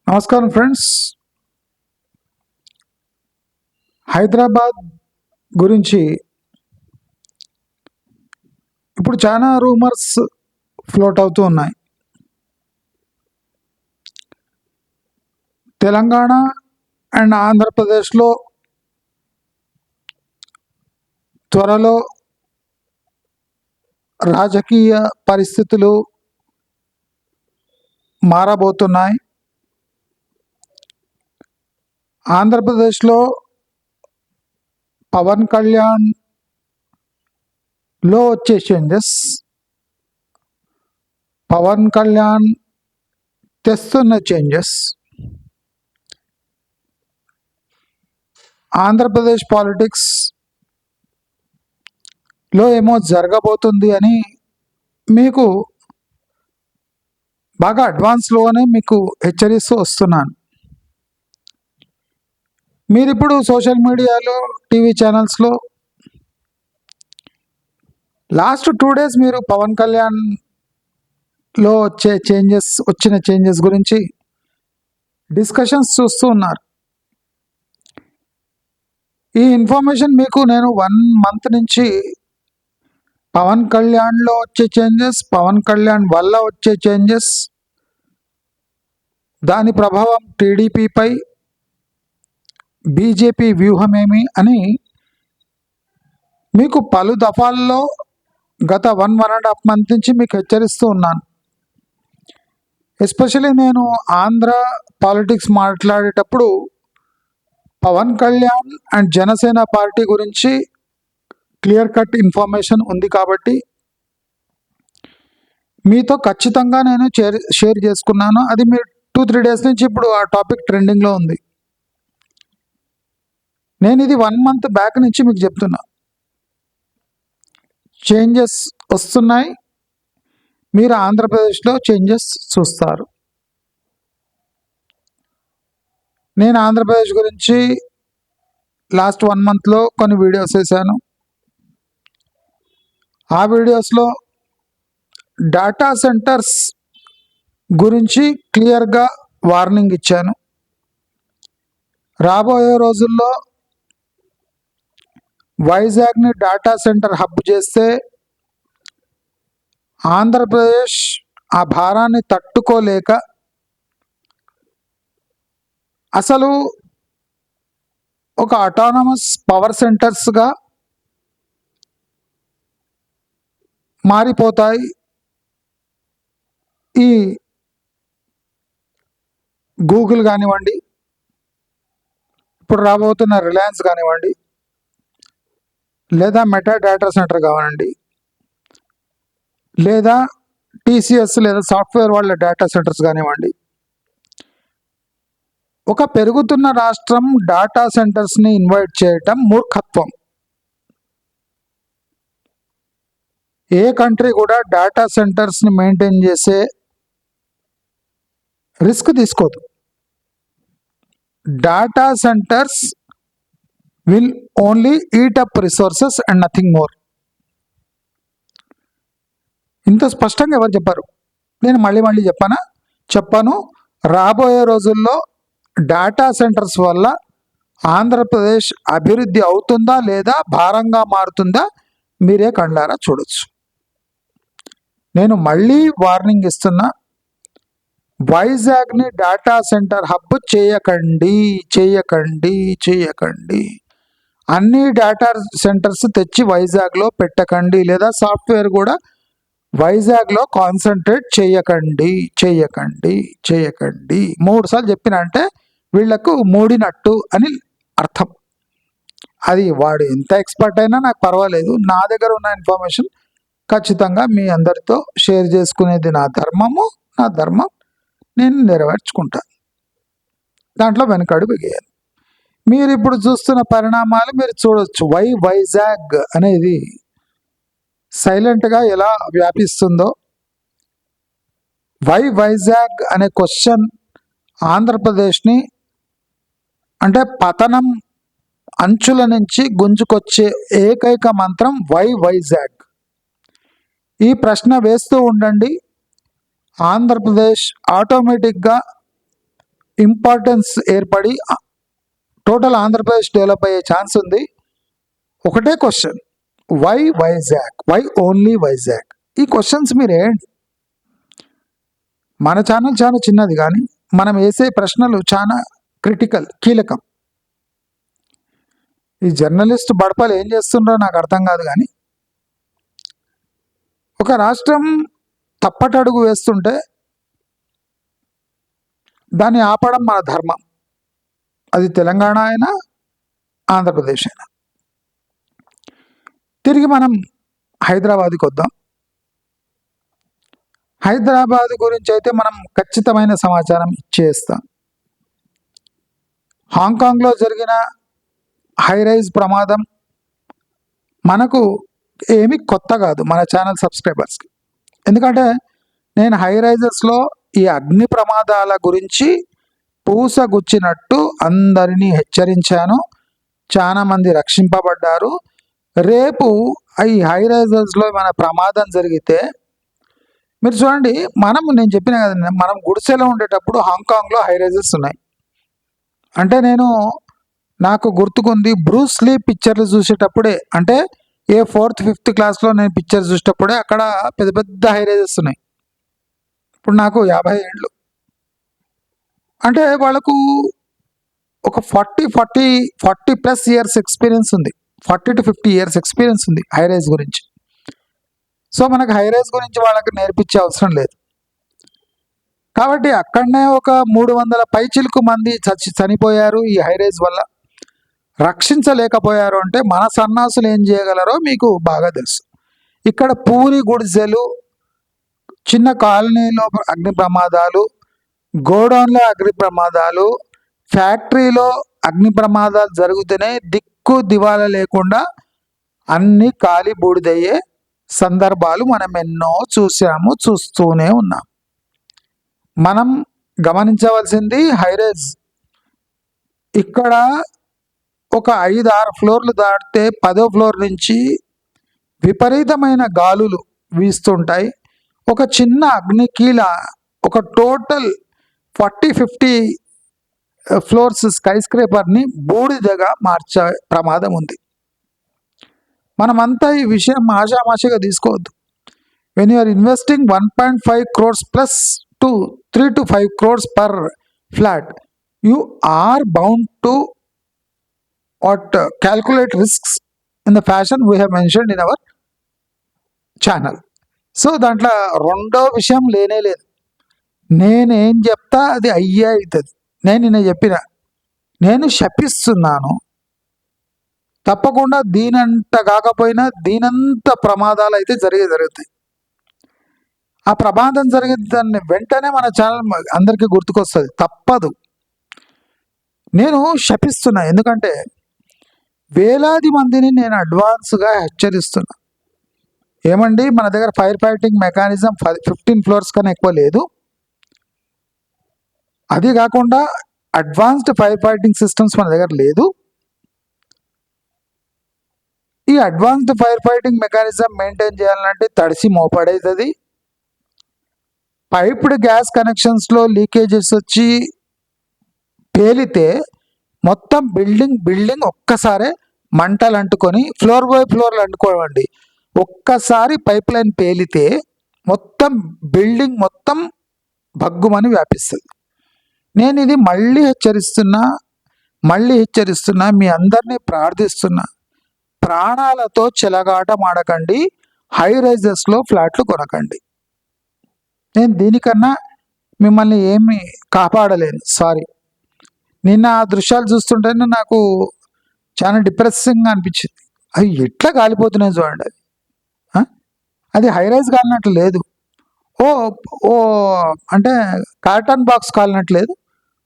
నమస్కారం ఫ్రెండ్స్. హైదరాబాద్ గురించి ఇప్పుడు చాలా రూమర్స్ ఫ్లోట్ అవుతూ ఉన్నాయి. తెలంగాణ అండ్ ఆంధ్రప్రదేశ్లో త్వరలో రాజకీయ పరిస్థితులు మారబోతున్నాయి. ఆంధ్రప్రదేశ్లో పవన్ కళ్యాణ్ లో వచ్చే చేంజెస్, పవన్ కళ్యాణ్ తెస్తున్న చేంజెస్, ఆంధ్రప్రదేశ్ పాలిటిక్స్ లో ఏమో జరగబోతుంది అని మీకు బాగా అడ్వాన్స్లోనే మీకు హెచ్చరిస్తూ వస్తున్నాను. మీరు ఇప్పుడు సోషల్ మీడియాలో, టీవీ ఛానల్స్లో లాస్ట్ 2 days మీరు పవన్ కళ్యాణ్లో వచ్చిన చేంజెస్ గురించి డిస్కషన్స్ చూస్తూ ఉన్నారు. ఈ ఇన్ఫర్మేషన్ మీకు నేను 1 month నుంచి పవన్ కళ్యాణ్లో వచ్చే చేంజెస్, పవన్ కళ్యాణ్ వల్ల వచ్చే చేంజెస్, దాని ప్రభావం టీడీపీపై, బీజేపీ వ్యూహమేమి అని మీకు పలు దఫాల్లో గత 1.5 month నుంచి మీకు హెచ్చరిస్తూ ఉన్నాను. ఎస్పెషలీ నేను ఆంధ్ర పాలిటిక్స్ మాట్లాడేటప్పుడు పవన్ కళ్యాణ్ అండ్ జనసేన పార్టీ గురించి క్లియర్ కట్ ఇన్ఫర్మేషన్ ఉంది కాబట్టి మీతో ఖచ్చితంగా నేను షేర్ చేసుకున్నాను. అది మీరు 2-3 days నుంచి ఇప్పుడు ఆ టాపిక్ ట్రెండింగ్లో ఉంది. నేను ఇది 1 month బ్యాక్ నుంచి మీకు చెప్తున్నా, చేంజెస్ వస్తున్నాయి, మీరు ఆంధ్రప్రదేశ్లో చేంజెస్ చూస్తారు. నేను ఆంధ్రప్రదేశ్ గురించి లాస్ట్ 1 monthలో కొన్ని వీడియోస్ వేసాను. ఆ వీడియోస్లో డేటా సెంటర్స్ గురించి క్లియర్గా వార్నింగ్ ఇచ్చాను. రాబోయే రోజుల్లో వైజాగ్ని డేటా సెంటర్ హబ్ చేస్తే ఆంధ్రప్రదేశ్ ఆ భారాన్ని తట్టుకోలేక అసలు ఒక అటానమస్ పవర్ సెంటర్స్గా మారిపోతాయి. ఈ గూగుల్ కానివ్వండి, ఇప్పుడు రాబోతున్న రిలయన్స్ కానివ్వండి, లేదా మెటా డేటా సెంటర్ కానివ్వండి, లేదా టీసీఎస్ లేదా సాఫ్ట్వేర్ వాళ్ళ డేటా సెంటర్స్ కానివ్వండి, ఒక పెరుగుతున్న రాష్ట్రం డేటా సెంటర్స్ని ఇన్వైట్ చేయటం మూర్ఖత్వం. ఏ కంట్రీ కూడా డేటా సెంటర్స్ని మెయింటైన్ చేసే రిస్క్ తీసుకోదు. Data centres will only eat up resources and nothing more. ఇంత స్పష్టంగా ఎవరు చెప్పారు? నేను మళ్ళీ చెప్పాను. రాబోయే రోజుల్లో డేటా సెంటర్స్ వల్ల ఆంధ్రప్రదేశ్ అభివృద్ధి అవుతుందా లేదా భారంగా మారుతుందా మీరే కళ్ళారా చూడొచ్చు. నేను మళ్ళీ వార్నింగ్ ఇస్తున్నా, వైజాగ్ని డేటా సెంటర్ హబ్ చేయకండి. అన్ని డేటా సెంటర్స్ తెచ్చి వైజాగ్లో పెట్టకండి, లేదా సాఫ్ట్వేర్ కూడా వైజాగ్లో కాన్సన్ట్రేట్ చేయకండి. 3 సార్లు చెప్పిన అంటే వీళ్లకు మూడినట్టు అని అర్థం. అది వాడు ఎంత ఎక్స్పర్ట్ అయినా నాకు పర్వాలేదు. నా దగ్గర ఉన్న ఇన్ఫర్మేషన్ ఖచ్చితంగా మీ అందరితో షేర్ చేసుకునేది నా ధర్మం, నేను నెరవేర్చుకుంటాను. దాంట్లో వెనకడుగు వేయాలి. మీరు ఇప్పుడు చూస్తున్న పరిణామాలు మీరు చూడవచ్చు. వైజాగ్ అనేది సైలెంట్గా ఎలా వ్యాపిస్తుందో. వైజాగ్ అనే క్వశ్చన్ ఆంధ్రప్రదేశ్ని అంటే పతనం అంచుల నుంచి గుంజుకొచ్చే ఏకైక మంత్రం వైజాగ్. ఈ ప్రశ్న వేస్తూ ఉండండి, ఆంధ్రప్రదేశ్ ఆటోమేటిక్గా ఇంపార్టెన్స్ ఏర్పడి టోటల్ ఆంధ్రప్రదేశ్ డెవలప్ అయ్యే ఛాన్స్ ఉంది. ఒకటే question, why Vizag, why only Vizag? ఈ క్వశ్చన్స్ మీరు వేయండి. మన ఛానల్ చాలా చిన్నది, కానీ మనం వేసే ప్రశ్నలు చాలా క్రిటికల్, కీలకం. ఈ జర్నలిస్ట్ బడపలు ఏం చేస్తుండ్రో నాకు అర్థం కాదు, కానీ ఒక రాష్ట్రం తప్పటడుగు వేస్తుంటే దాన్ని ఆపడం మన ధర్మం. అది తెలంగాణ అయినా ఆంధ్రప్రదేశ్ అయినా. తిరిగి మనం హైదరాబాద్కి వద్దాం. హైదరాబాద్ గురించి అయితే మనం ఖచ్చితమైన సమాచారం ఇచ్చేస్తాం. హాంకాంగ్లో జరిగిన హైరైజ్ ప్రమాదం మనకు ఏమి కొత్త కాదు మన ఛానల్ సబ్స్క్రైబర్స్కి. ఎందుకంటే నేను హైరైజెస్లో ఈ అగ్ని ప్రమాదాల గురించి పూసగుచ్చినట్టు అందరినీ హెచ్చరించాను. చాలామంది రక్షింపబడ్డారు. రేపు ఈ హైరైజెస్లో మన ప్రమాదం జరిగితే మీరు చూడండి, నేను చెప్పిన కదండి, మనం గుడిసెలో ఉండేటప్పుడు హాంకాంగ్లో హైరైజెస్ ఉన్నాయి. అంటే నాకు గుర్తుకుంది, బ్రూస్ లీ పిక్చర్లు చూసేటప్పుడే, అంటే 4th 5th క్లాస్లో నేను పిక్చర్ చూసేటప్పుడే అక్కడ పెద్ద పెద్ద హైరైజెస్ ఉన్నాయి. ఇప్పుడు నాకు 50 ఏళ్ళు. అంటే వాళ్ళకు ఒక 40+ ఇయర్స్ ఎక్స్పీరియన్స్ ఉంది. 40 to 50 ఇయర్స్ ఎక్స్పీరియన్స్ ఉంది హైరైజ్ గురించి. సో మనకు హైరైజ్ గురించి వాళ్ళకి నేర్పించే అవసరం లేదు. కాబట్టి అక్కడనే ఒక 300 పైచిలుకు మంది చనిపోయారు ఈ హైరైజ్ వల్ల. రక్షించలేకపోయారు అంటే మన సన్నాసులు ఏం చేయగలరో మీకు బాగా తెలుసు. ఇక్కడ పూరి గుడిసెలు, చిన్న కాలనీలో అగ్ని ప్రమాదాలు, గోడౌన్లో అగ్ని ప్రమాదాలు, ఫ్యాక్టరీలో అగ్ని ప్రమాదాలు జరుగుతూనే దిక్కు దివాల లేకుండా అన్నీ కాలి బూడిదయ్యే సందర్భాలు మనం ఎన్నో చూసాము, చూస్తూనే ఉన్నాం. మనం గమనించవలసింది హైరైజ్ ఇక్కడ ఒక 5-6 ఫ్లోర్లు దాటితే 10వ ఫ్లోర్ నుంచి విపరీతమైన గాలులు వీస్తుంటాయి. ఒక చిన్న అగ్నికీల ఒక టోటల్ 40-50 ఫ్లోర్స్ స్కై స్క్రేపర్ని బూడిదగా మార్చే ప్రమాదం ఉంది. మనమంతా ఈ విషయం ఆషామాషిగా తీసుకోవద్దు. When you are investing 1.5 crores plus to 3 to 5 crores per flat, you are bound to calculate risks in the fashion we have mentioned in our channel. So దాంట్లో రెండో విషయం లేనే లేదు. నేనేం చెప్తా అది అయ్యే అవుతుంది. నేను శపిస్తున్నాను. తప్పకుండా దీనంత కాకపోయినా దీనంత ప్రమాదాలు అయితే జరుగుతాయి. ఆ ప్రమాదం జరిగిన దాన్ని వెంటనే మన ఛానల్ అందరికీ గుర్తుకొస్తుంది, తప్పదు. నేను శపిస్తున్నా, ఎందుకంటే వేలాది మందిని నేను అడ్వాన్స్గా హెచ్చరిస్తున్నా. ఏమండి, మన దగ్గర ఫైర్ ఫైటింగ్ మెకానిజం 15 ఫ్లోర్స్ కన్నా ఎక్కువ లేదు. అది కాకుండా అడ్వాన్స్డ్ ఫైర్ ఫైటింగ్ సిస్టమ్స్ మన దగ్గర లేదు. ఈ advanced fire fighting mechanism maintain చేయాలంటే తడిసి మోపడవుతుంది. పైప్డ్ గ్యాస్ కనెక్షన్స్లో లీకేజెస్ వచ్చి పేలితే మొత్తం బిల్డింగ్ ఒక్కసారే మంటలు అంటుకొని ఫ్లోర్ బై ఫ్లోర్లు అంటుకోవండి. ఒక్కసారి పైప్ లైన్ పేలితే మొత్తం బిల్డింగ్ మొత్తం భగ్గుమని వ్యాపిస్తుంది. నేను ఇది మళ్ళీ హెచ్చరిస్తున్నా, మీ అందరినీ ప్రార్థిస్తున్నా, ప్రాణాలతో చెలగాటమాడకండి, హై రైజెస్లో ఫ్లాట్లు కొనకండి. నేను దీనికన్నా మిమ్మల్ని ఏమీ కాపాడలేను, సారీ. నిన్న ఆ దృశ్యాలు చూస్తుంటేనే నాకు చాలా డిప్రెసింగ్గా అనిపించింది. అవి ఎట్లా కాలిపోతున్నాయి చూడండి. అది హైరైజ్ కాలినట్లు లేదు, ఓ అంటే కార్టన్ బాక్స్ కాలినట్లు లేదు,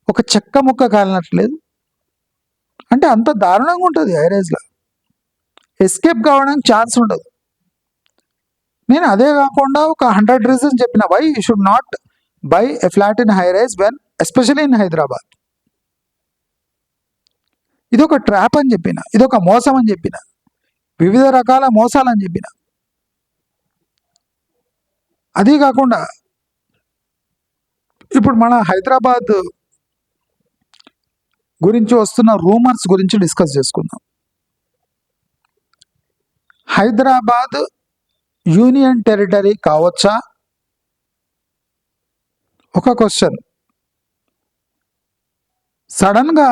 ఒక చెక్క ముక్క కాలినట్లు లేదు. అంటే అంత దారుణంగా ఉంటుంది హైరైజ్లో. ఎస్కేప్ కావడానికి ఛాన్స్ ఉండదు. నేను అదే కాకుండా ఒక 100 రీజన్స్ చెప్పిన why you should not buy a flat in high rise when especially in Hyderabad. ఇదొక ట్రాప్ అని చెప్పిన, ఇదొక మోసం అని చెప్పిన, వివిధ రకాల మోసాలని చెప్పిన. అదే కాకుండా ఇప్పుడు మన హైదరాబాద్ గురించి వస్తున్న రూమర్స్ గురించి డిస్కస్ చేసుకుందాం. హైదరాబాద్ యూనియన్ టెరిటరీ కావచ్చా? ఒక క్వశ్చన్. సడన్గా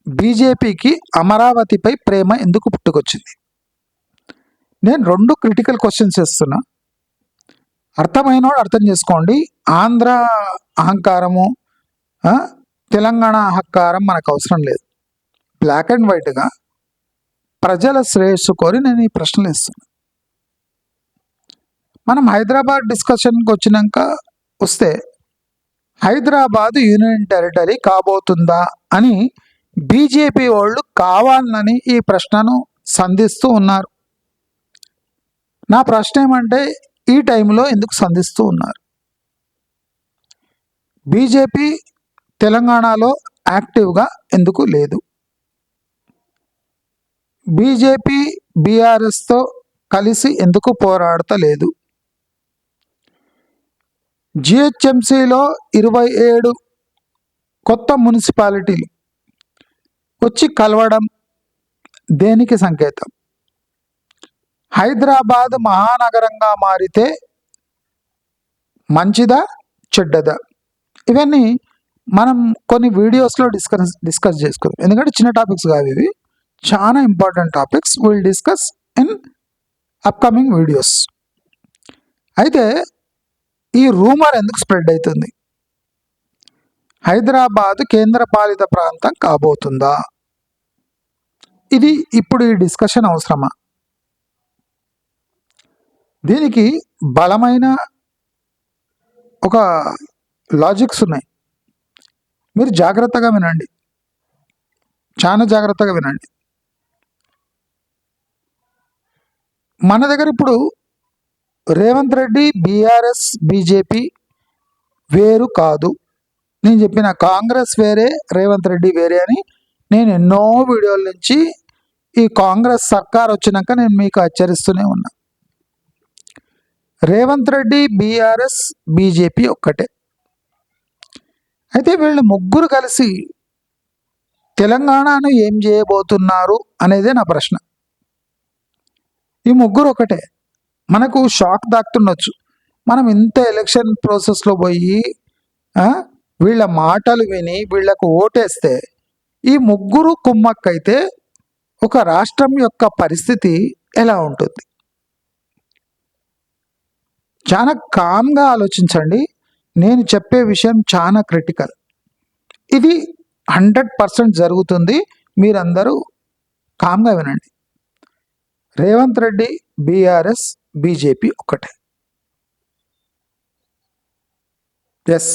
బీజేపీకి అమరావతిపై ప్రేమ ఎందుకు పుట్టుకొచ్చింది? నేను 2 క్రిటికల్ క్వశ్చన్స్ ఇస్తున్నా. అర్థమైనోడు అర్థం చేసుకోండి. ఆంధ్ర అహంకారము, తెలంగాణ అహంకారం మనకు అవసరం లేదు. బ్లాక్ అండ్ వైట్గా ప్రజల శ్రేయస్సు కోరి నేను ఈ ప్రశ్నలు ఇస్తున్నా. మనం హైదరాబాద్ డిస్కషన్కి వస్తే హైదరాబాద్ యూనియన్ టెరిటరీ కాబోతుందా అని బీజేపీ వాళ్ళు కావాలని ఈ ప్రశ్నను సంధిస్తూ ఉన్నారు. నా ప్రశ్న ఏమంటే, ఈ టైంలో ఎందుకు సంధిస్తూ ఉన్నారు? బీజేపీ తెలంగాణలో యాక్టివ్గా ఎందుకు లేదు? బీజేపీ బీఆర్ఎస్తో కలిసి ఎందుకు పోరాడతలేదు? జిహెచ్ఎంసీలో 27 కొత్త మున్సిపాలిటీలు వచ్చి కలవడం దేనికి సంకేతం? హైదరాబాద్ మహానగరంగా మారితే మంచిదా చెడ్డదా? ఇవన్నీ మనం కొన్ని వీడియోస్లో డిస్కస్ చేసుకుందాం. ఎందుకంటే చిన్న టాపిక్స్ కావు ఇవి, చాలా important topics. Will discuss in upcoming videos. అయితే ఈ రూమర్ ఎందుకు స్ప్రెడ్ అవుతుంది? హైదరాబాద్ కేంద్రపాలిత ప్రాంతం కాబోతుందా? ఇది ఇప్పుడు ఈ డిస్కషన్ అవసరమా? దీనికి బలమైన ఒక లాజిక్స్ ఉన్నాయి. మీరు జాగ్రత్తగా వినండి, చాలా జాగ్రత్తగా వినండి. మన దగ్గర ఇప్పుడు రేవంత్ రెడ్డి బీఆర్ఎస్ బీజేపీ వేరు కాదు. నేను చెప్పిన కాంగ్రెస్ వేరే, రేవంత్ రెడ్డి వేరే అని నేను ఎన్నో వీడియోల నుంచి ఈ కాంగ్రెస్ సర్కార్ వచ్చినాక నేను మీకు హెచ్చరిస్తూనే ఉన్నా. రేవంత్ రెడ్డి బీఆర్ఎస్ బీజేపీ ఒక్కటే. అయితే వీళ్ళు ముగ్గురు కలిసి తెలంగాణను ఏం చేయబోతున్నారు అనేదే నా ప్రశ్న. ఈ ముగ్గురు ఒకటే. మనకు షాక్ దాక్తుండొచ్చు. మనం ఇంత ఎలక్షన్ ప్రాసెస్లో పోయి వీళ్ళ మాటలు విని వీళ్ళకు ఓటేస్తే ఈ ముగ్గురు కుమ్మక్కైతే ఒక రాష్ట్రం యొక్క పరిస్థితి ఎలా ఉంటుంది? చాలా కామ్గా ఆలోచించండి. నేను చెప్పే విషయం చాలా క్రిటికల్. ఇది 100% జరుగుతుంది. మీరందరూ కామ్గా వినండి. రేవంత్ రెడ్డి బీఆర్ఎస్ బీజేపీ ఒకటే. ఎస్.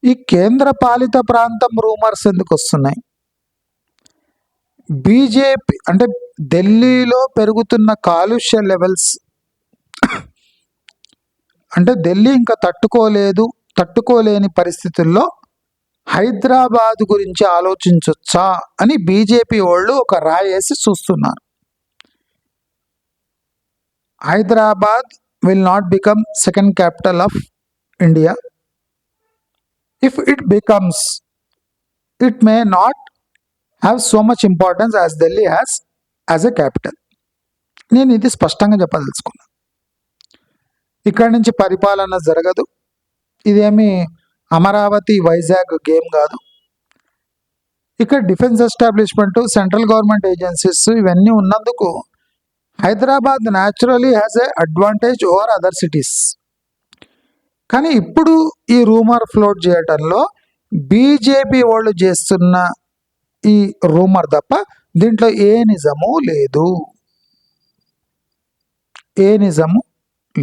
ఈ కేంద్ర పాలిత ప్రాంతం రూమర్స్ ఎందుకు వస్తున్నాయి? బీజేపీ అంటే ఢిల్లీలో పెరుగుతున్న కాలుష్య లెవెల్స్, అంటే ఢిల్లీ ఇంకా తట్టుకోలేని పరిస్థితుల్లో హైదరాబాద్ గురించి ఆలోచించొచ్చా అని బీజేపీ వాళ్ళు ఒక రాయేసి చూస్తున్నారు. Hyderabad will not become second capital of India. If it becomes, it may not have so much importance as Delhi has as a capital. నేను ఇది స్పష్టంగా చెప్పదలుచుకున్నా. ఇక్కడి నుంచి పరిపాలన జరగదు. ఇదేమి అమరావతి వైజాగ్ గేమ్ కాదు. ఇక్కడ defence establishment, central government agencies ఇవన్నీ ఉన్నందుకు Hyderabad naturally has a advantage over other cities. కానీ ఇప్పుడు ఈ రూమర్ ఫ్లోట్ చేయటంలో బీజేపీ వాళ్ళు చేస్తున్న ఈ రూమర్ తప్ప దీంట్లో ఏ నిజము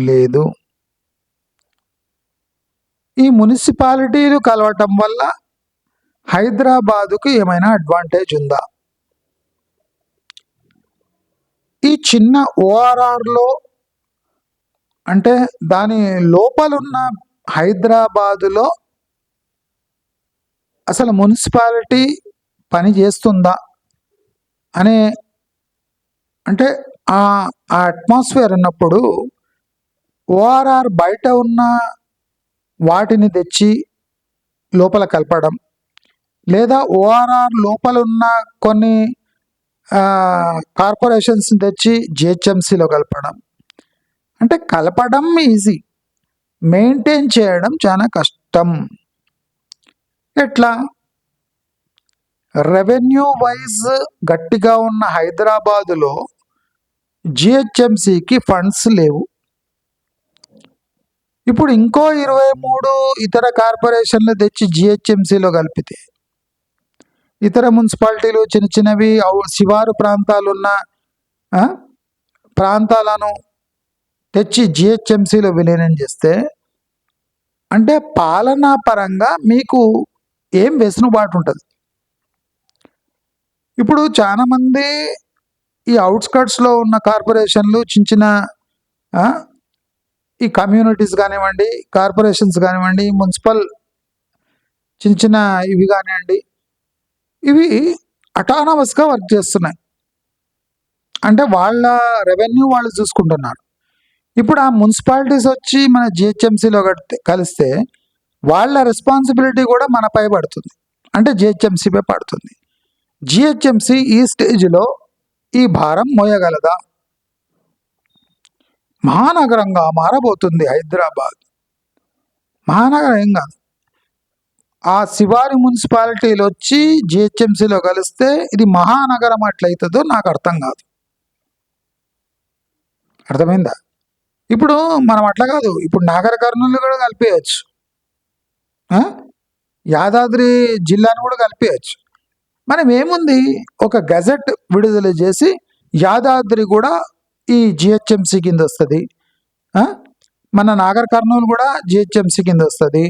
లేదు. ఈ మున్సిపాలిటీలు కలవటం వల్ల హైదరాబాదుకు ఏమైనా అడ్వాంటేజ్ ఉందా? ఈ చిన్న ఓఆర్ఆర్లో అంటే దాని లోపలున్న హైదరాబాదులో అసలు మున్సిపాలిటీ పని చేస్తుందా అనే, అంటే ఆ అట్మాస్ఫియర్ ఉన్నప్పుడు ఓఆర్ఆర్ బయట ఉన్న వాటిని తెచ్చి లోపల కలపడం, లేదా ఓఆర్ఆర్ లోపల ఉన్న కొన్ని కార్పొరేషన్స్ తెచ్చి జిహెచ్ఎంసీలో కలపడం. అంటే కలపడం ఈజీ, మెయింటైన్ చేయడం చాలా కష్టం. ఎట్లా? రెవెన్యూ వైజ్ గట్టిగా ఉన్న హైదరాబాదులో జిహెచ్ఎంసీకి ఫండ్స్ లేవు. ఇప్పుడు ఇంకో 23 ఇతర కార్పొరేషన్లు తెచ్చి జిహెచ్ఎంసీలో కలిపితే, ఇతర మున్సిపాలిటీలు చిన్న చిన్నవి శివారు ప్రాంతాలున్న ప్రాంతాలను తెచ్చి జిహెచ్ఎంసీలో విలీనం చేస్తే, అంటే పాలనా పరంగా మీకు ఏం వెసులుబాటు ఉంటుంది? ఇప్పుడు చాలామంది ఈ అవుట్స్కట్స్లో ఉన్న కార్పొరేషన్లు చిన్న చిన్న ఈ కమ్యూనిటీస్ కానివ్వండి, కార్పొరేషన్స్ కానివ్వండి, మున్సిపల్ చిన్న చిన్న ఇవి కానివ్వండి, ఇవి అటానమస్గా వర్క్ చేస్తున్నాయి. అంటే వాళ్ళ రెవెన్యూ వాళ్ళు చూసుకుంటున్నారు. ఇప్పుడు ఆ మున్సిపాలిటీస్ వచ్చి మన జిహెచ్ఎంసీలో కలిస్తే వాళ్ళ రెస్పాన్సిబిలిటీ కూడా మనపై పడుతుంది, అంటే జిహెచ్ఎంసీపై పడుతుంది. జిహెచ్ఎంసీ ఈ స్టేజ్లో ఈ భారం మోయగలదా? మహానగరంగా మారబోతుంది హైదరాబాద్. మహానగరం ఏం కాదు, ఆ శివారి మున్సిపాలిటీలు వచ్చి జిహెచ్ఎంసీలో కలిస్తే ఇది మహానగరం అట్లయితుందో నాకు అర్థం కాదు. అర్థమైందా? ఇప్పుడు మనం అట్లా కాదు, ఇప్పుడు నాగర్ కర్నూలు కూడా కలిపేయచ్చు, యాదాద్రి జిల్లాను కూడా కలిపేయచ్చు. మనం ఏముంది, ఒక గజెట్ విడుదల చేసి యాదాద్రి కూడా ఈ జిహెచ్ఎంసీ కింద వస్తుంది, మన నాగర్ కర్నూలు కూడా జిహెచ్ఎంసీ కింద వస్తుంది,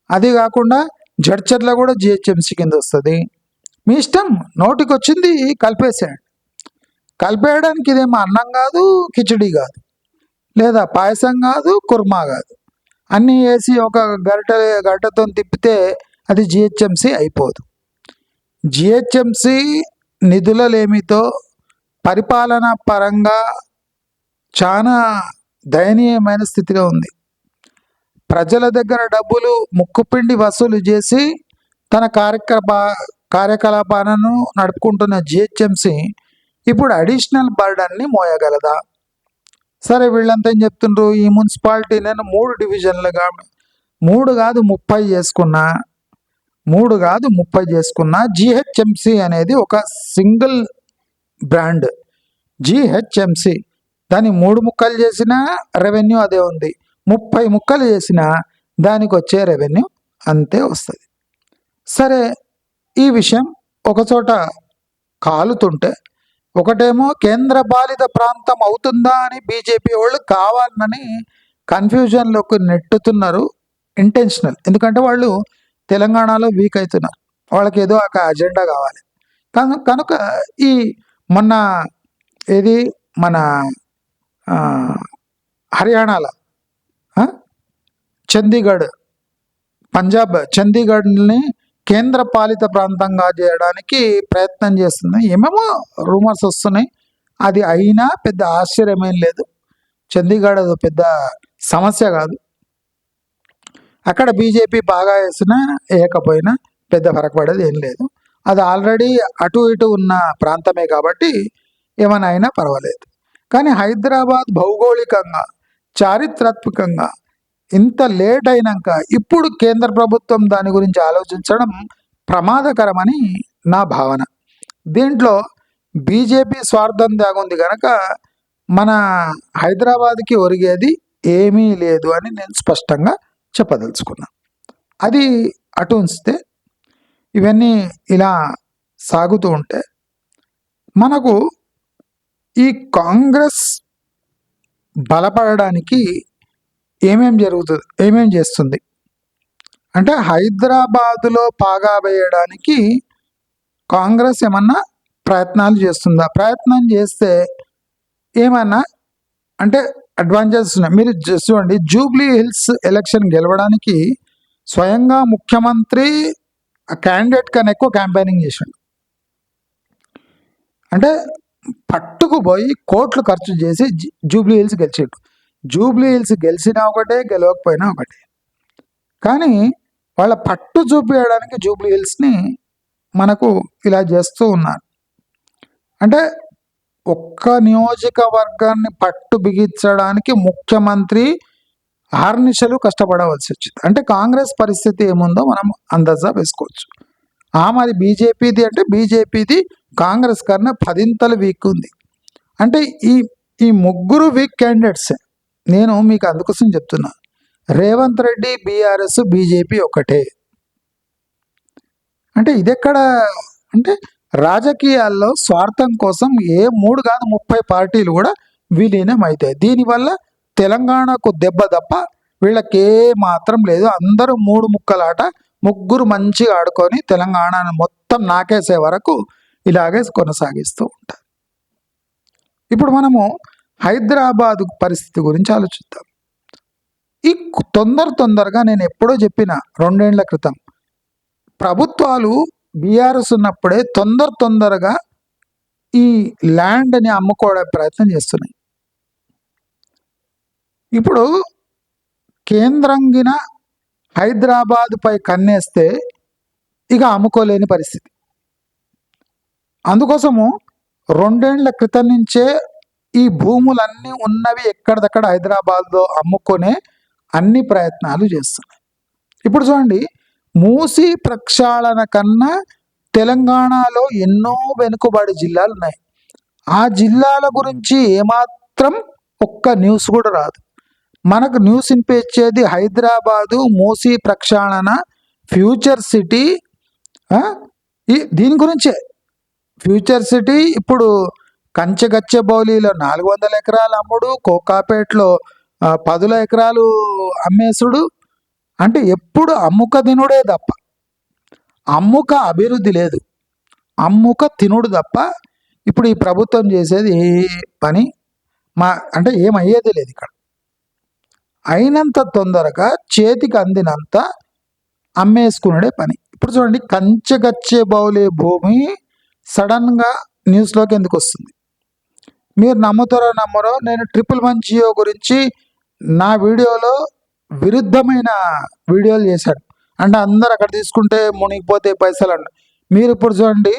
అది కాకుండా జడ్చర్ల కూడా జిహెచ్ఎంసీ కింద వస్తుంది. మీ ఇష్టం, నోటికి వచ్చింది కలిపేసేయండి. కలిపేయడానికి ఇదేమో అన్నం కాదు, కిచడీ కాదు, లేదా పాయసం కాదు, కుర్మా కాదు. అన్నీ వేసి ఒక గరిటతో తిప్పితే అది జిహెచ్ఎంసీ అయిపోదు. జిహెచ్ఎంసీ నిధులలేమితో పరిపాలన పరంగా చాలా దయనీయమైన స్థితిలో ఉంది. ప్రజల దగ్గర డబ్బులు ముక్కుపిండి వసూలు చేసి తన కార్యకలాపాలను నడుపుకుంటున్న జిహెచ్ఎంసీ ఇప్పుడు అడిషనల్ బర్డన్ని మోయగలదా? సరే, వీళ్ళంతా ఏం చెప్తుండ్రు, ఈ మున్సిపాలిటీ నేను 3 డివిజన్లుగా 3 కాదు 30 చేసుకున్నా, 3 కాదు 30 చేసుకున్నా, జిహెచ్ఎంసీ అనేది ఒక సింగిల్ బ్రాండ్ జిహెచ్ఎంసీ. దాన్ని 3 ముక్కలు చేసినా రెవెన్యూ అదే ఉంది, 30 ముక్కలు చేసినా దానికి వచ్చే రెవెన్యూ అంతే వస్తుంది. సరే, ఈ విషయం ఒకచోట కాలుతుంటే, ఒకటేమో కేంద్ర పాలిత ప్రాంతం అవుతుందా అని బీజేపీ వాళ్ళు కావాలని కన్ఫ్యూజన్లోకి నెట్టుతున్నారు, ఇంటెన్షనల్. ఎందుకంటే వాళ్ళు తెలంగాణలో వీక్ అవుతున్నారు, వాళ్ళకి ఏదో ఒక అజెండా కావాలి. కనుక ఈ మొన్న ఏది మన హర్యానాలో చండీగఢ్, పంజాబ్ చండీగఢ్ని కేంద్ర పాలిత ప్రాంతంగా చేయడానికి ప్రయత్నం చేస్తుంది. ఏమేమో రూమర్స్ వస్తున్నాయి, అది అయినా పెద్ద ఆశ్చర్యమేం లేదు. చండీగఢ్ అది పెద్ద సమస్య కాదు, అక్కడ బీజేపీ బాగా వేసినా వేయకపోయినా పెద్ద ఫరక పడేది ఏం లేదు. అది ఆల్రెడీ అటు ఇటు ఉన్న ప్రాంతమే కాబట్టి ఏమైనా అయినా పర్వాలేదు. కానీ హైదరాబాద్ భౌగోళికంగా, చారిత్రాత్మకంగా ఇంత లేట్ అయినాక ఇప్పుడు కేంద్ర ప్రభుత్వం దాని గురించి ఆలోచించడం ప్రమాదకరమని నా భావన. దీంట్లో బీజేపీ స్వార్థం దాగుంది కనుక మన హైదరాబాద్కి ఒరిగేది ఏమీ లేదు అని నేను స్పష్టంగా చెప్పదలుచుకున్నా. అది అటు ఉంచితే, ఇవన్నీ ఇలా సాగుతూ ఉంటే మనకు ఈ కాంగ్రెస్ బలపడడానికి ఏమేం జరుగుతుంది, ఏమేం చేస్తుంది అంటే, హైదరాబాదులో పాగా వేయడానికి కాంగ్రెస్ ఏమన్నా ప్రయత్నాలు చేస్తుందా? ప్రయత్నం చేస్తే ఏమన్నా అంటే అడ్వాంటేజెస్ ఉన్నాయి. మీరు చూడండి, జూబ్లీ హిల్స్ ఎలక్షన్ గెలవడానికి స్వయంగా ముఖ్యమంత్రి ఆ క్యాండిడేట్ కన్నా ఎక్కువ క్యాంపెయినింగ్ చేసిండు. అంటే పట్టుకుపోయి కోట్లు ఖర్చు చేసి జూబ్లీ హిల్స్ గెలిచిండు. జూబ్లీ హిల్స్ గెలిచినా ఒకటే, గెలవకపోయినా ఒకటే. కానీ వాళ్ళ పట్టు చూపించడానికి జూబ్లీ హిల్స్ని మనకు ఇలా చేస్తూ ఉన్నారు. అంటే ఒక్క నియోజకవర్గాన్ని పట్టు బిగించడానికి ముఖ్యమంత్రి అహర్నిశలు కష్టపడవలసి వచ్చింది. అంటే కాంగ్రెస్ పరిస్థితి ఏముందో మనం అందాజా వేసుకోవచ్చు. మరి బీజేపీది అంటే బీజేపీది కాంగ్రెస్ కన్నా 10 వీక్ ఉంది. అంటే ఈ ఈ ముగ్గురు వీక్ క్యాండిడేట్సే. నేను మీకు అందుకోసం చెప్తున్నా, రేవంత్ రెడ్డి, బీఆర్ఎస్, బీజేపీ ఒకటే. అంటే ఇదెక్కడ అంటే రాజకీయాల్లో స్వార్థం కోసం 3 కాదు 30 పార్టీలు కూడా విలీనం అవుతాయి. దీనివల్ల తెలంగాణకు దెబ్బ తప్ప వీళ్ళకే మాత్రం లేదు. అందరూ 3 ముక్కలాట, ముగ్గురు మంచిగా ఆడుకొని తెలంగాణను మొత్తం నాకేసే వరకు ఇలాగే కొనసాగిస్తూ ఉంటారు. ఇప్పుడు మనము హైదరాబాద్ పరిస్థితి గురించి ఆలోచిద్దాం. ఈ తొందరగా నేను ఎప్పుడో చెప్పిన 2 ఏళ్ల క్రితం, ప్రభుత్వాలు బీఆర్ఎస్ ఉన్నప్పుడే తొందరగా ఈ ల్యాండ్ని అమ్ముకోవడం ప్రయత్నం చేస్తున్నాయి. ఇప్పుడు కేంద్రంగిన హైదరాబాద్ పై కన్నేస్తే ఇక అమ్ముకోలేని పరిస్థితి. అందుకోసము 2 ఏళ్ల క్రితం నుంచే ఈ భూములన్నీ ఉన్నవి ఎక్కడిదక్కడ హైదరాబాద్లో అమ్ముకునే అన్ని ప్రయత్నాలు చేస్తున్నాయి. ఇప్పుడు చూడండి, మూసీ ప్రక్షాళన కన్నా తెలంగాణలో ఎన్నో వెనుకబడి జిల్లాలు ఉన్నాయి. ఆ జిల్లాల గురించి ఏమాత్రం ఒక్క న్యూస్ కూడా రాదు. మనకు న్యూస్ వినిపించేది హైదరాబాదు, మూసీ ప్రక్షాళన, ఫ్యూచర్ సిటీ, దీని గురించే. ఫ్యూచర్ సిటీ ఇప్పుడు కంచెగచ్చబౌలిలో 400 ఎకరాలు అమ్ముడు, కోకాపేటలో 10 ఎకరాలు అమ్మేసుడు. అంటే ఎప్పుడు అమ్ముక తినుడే తప్ప అమ్ముక అభివృద్ధి లేదు, అమ్ముక తినుడు తప్ప ఇప్పుడు ఈ ప్రభుత్వం చేసేది ఏ పని అంటే ఏమయ్యేది లేదు. ఇక్కడ అయినంత తొందరగా చేతికి అందినంత అమ్మేసుకునే పని. ఇప్పుడు చూడండి, కంచెగచ్చబౌలి భూమి సడన్గా న్యూస్లోకి ఎందుకు వస్తుంది? మీరు నమ్మరో నేను 111 జియో గురించి నా వీడియోలో విరుద్ధమైన వీడియోలు చేశాడు. అంటే అందరు అక్కడ తీసుకుంటే మునిగిపోతే పైసలు అంట. మీరు ఇప్పుడు చూడండి,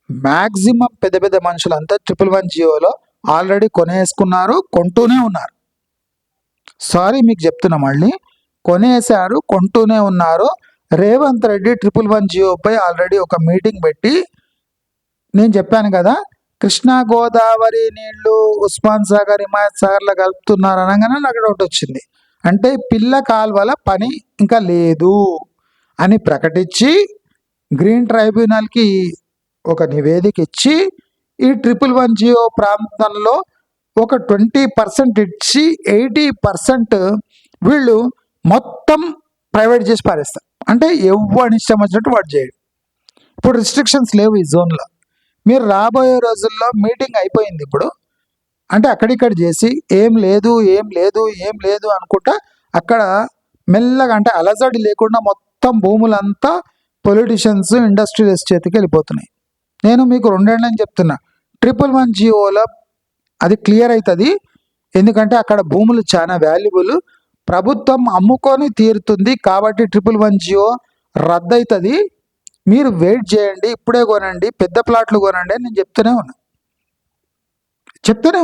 మ్యాక్సిమం పెద్ద మనుషులంతా 111 జియోలో ఆల్రెడీ కొనేసుకున్నారు, కొంటూనే ఉన్నారు. సారీ మీకు చెప్తున్నా, మళ్ళీ కొనేశారు, కొంటూనే ఉన్నారు. రేవంత్ రెడ్డి 111 జియోపై ఆల్రెడీ ఒక మీటింగ్ పెట్టి, నేను చెప్పాను కదా, కృష్ణా గోదావరి నీళ్లు ఉస్మాన్ సాగర్, హిమాయత్ సాగర్లో కలుపుతున్నారు అనగానే నాకు డౌట్ వచ్చింది. అంటే పిల్ల కాల్వల పని ఇంకా లేదు అని ప్రకటించి గ్రీన్ ట్రైబ్యునల్కి ఒక నివేదిక ఇచ్చి ఈ 111 జియో ప్రాంతంలో ఒక 20% ఇచ్చి 80% వీళ్ళు మొత్తం ప్రైవేట్ చేసి పారేస్తారు. అంటే ఎవరి ఇష్టం వచ్చినట్టు వాడు చేయడు. ఇప్పుడు రిస్ట్రిక్షన్స్ లేవు ఈ జోన్లో. మీరు రాబోయే రోజుల్లో మీటింగ్ అయిపోయింది ఇప్పుడు, అంటే అక్కడిక్కడ చేసి ఏం లేదు అనుకుంటా అక్కడ మెల్లగా, అంటే అలజడి లేకుండా మొత్తం భూములంతా పొలిటీషియన్స్, ఇండస్ట్రియలిస్ట్ చేతికి వెళ్ళిపోతున్నాయి. నేను మీకు 2 ఏళ్ళని చెప్తున్నా, 111 జియోలో అది క్లియర్ అవుతుంది. ఎందుకంటే అక్కడ భూములు చాలా వాల్యుబుల్, ప్రభుత్వం అమ్ముకొని తీరుతుంది. కాబట్టి 111 జియో రద్దు అవుతుంది. మీరు వెయిట్ చేయండి, ఇప్పుడే కొనండి, పెద్ద ప్లాట్లు కొనండి అని నేను చెప్తూనే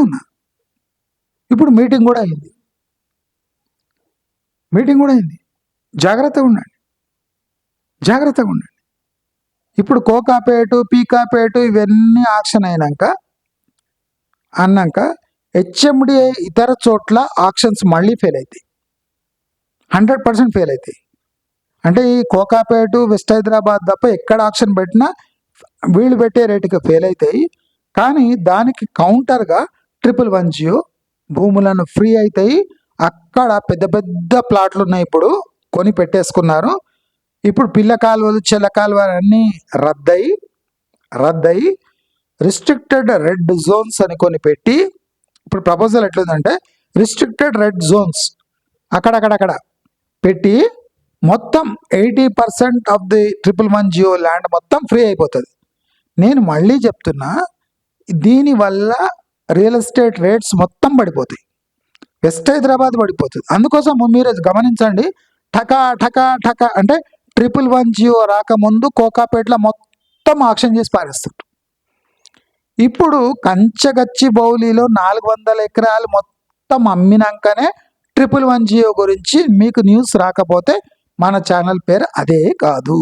ఉన్నా. ఇప్పుడు మీటింగ్ కూడా అయింది. జాగ్రత్తగా ఉండండి. ఇప్పుడు కోకాపేటు, పీకాపేటు ఇవన్నీ ఆక్షన్ అన్నాక హెచ్ఎండిఏ ఇతర చోట్ల ఆక్షన్స్ మళ్ళీ ఫెయిల్ అవుతాయి, 100% ఫెయిల్ అవుతాయి. అంటే ఈ కోకాపేటు, వెస్ట్ హైదరాబాద్ తప్ప ఎక్కడ ఆక్షన్ పెట్టినా వీళ్ళు పెట్టే రేటుకి ఫెయిల్ అవుతాయి. కానీ దానికి కౌంటర్గా 111 జియో భూములను ఫ్రీ అవుతాయి. అక్కడ పెద్ద ప్లాట్లు ఉన్నాయి, ఇప్పుడు కొని పెట్టేసుకున్నారు. ఇప్పుడు పిల్ల కాలువలు, చెల్ల కాలువలు అన్నీ రద్దయి రిస్ట్రిక్టెడ్ రెడ్ జోన్స్ అని కొని పెట్టి, ఇప్పుడు ప్రపోజల్ ఎట్లుందంటే రిస్ట్రిక్టెడ్ రెడ్ జోన్స్ అక్కడక్కడ పెట్టి మొత్తం 80% ఆఫ్ ది 111 జియో ల్యాండ్ మొత్తం ఫ్రీ అయిపోతుంది. నేను మళ్ళీ చెప్తున్నా, దీనివల్ల రియల్ ఎస్టేట్ రేట్స్ మొత్తం పడిపోతాయి, వెస్ట్ హైదరాబాద్ పడిపోతుంది. అందుకోసం మీరు గమనించండి, ఠకా అంటే 111 జియో రాకముందు కోకాపేటలో మొత్తం మొత్తం ఆక్షన్ చేసి పారేస్తారు. ఇప్పుడు కంచగచ్చిబౌలిలో 400 ఎకరాలు మొత్తం అమ్మినాకనే 111 జియో గురించి మీకు న్యూస్ రాకపోతే మన ఛానల్ పేరు అదే కాదు,